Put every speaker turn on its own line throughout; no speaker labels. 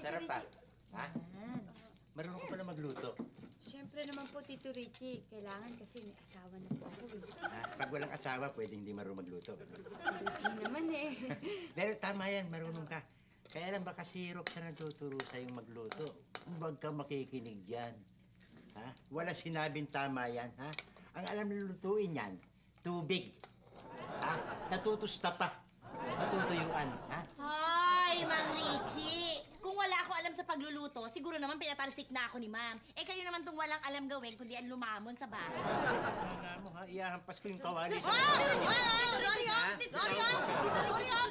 Sarap pa. Ha? Marunong ka pala magluto.
Siyempre naman po, Tito Richie. Kailangan kasi may asawa na po ako.
Pag walang asawa, pwedeng hindi marunong magluto.
Tito Richie naman eh.
Pero tama yan, marunong ka. Kaya lang baka si Roxanne nagtuturo sa'yong magluto. Huwag ka makikinig yan. Ha? Wala sinabing tama yan, ha? Ang alam nilutuin yan, tubig. Ha? Natutusta pa. Natutuyuan, ha?
Hoy, Mang Richie! Kung wala akong alam sa pagluluto, siguro naman pinatalsik na ako ni Ma'am. Eh kayo naman tong walang alam gawin, kundi ang lumamon sa bahay.
Nga mo, ha? Iyahampas ko yung kawali sa...
Rorio!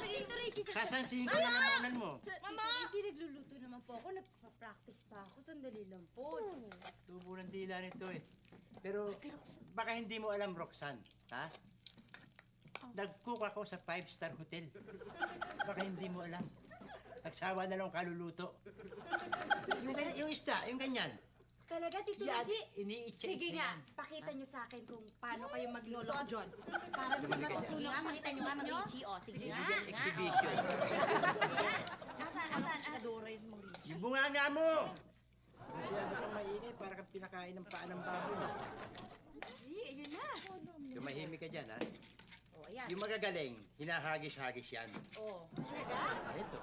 Tito Richie!
Sasansihin ko na naman mo.
Mama!
Tito Richie, nagluluto naman po ako. Nagpa-practice pa ako. Sandali lang po.
Tubo ng dila nito eh. Pero baka hindi mo alam, Roxanne, ha? Nag-cook ako sa 5-star hotel. Baka hindi mo alam. Nagsawa na lang kaluluto. Yung isda, yung ganyan.
Talaga, Tito
Yan,
Richie?
ini-check
Sige
na
nga,
yan.
pakita nyo sa akin kung paano kayo magluluto John.
Para naman sige nga, makita nyo nga, Mang Richie. O, sige nga.
Bigyan exhibition.
Asan? Adoro yung Mang Richie.
Yung bunganga mo! Masyado kang maingay, para kang pinakain ng paa ng baboy.
Sige, ayun na.
Tumahimik ka dyan, ha?
O, ayan.
Yung magagaling, hinahagis-hagis yan.
O.
Ito.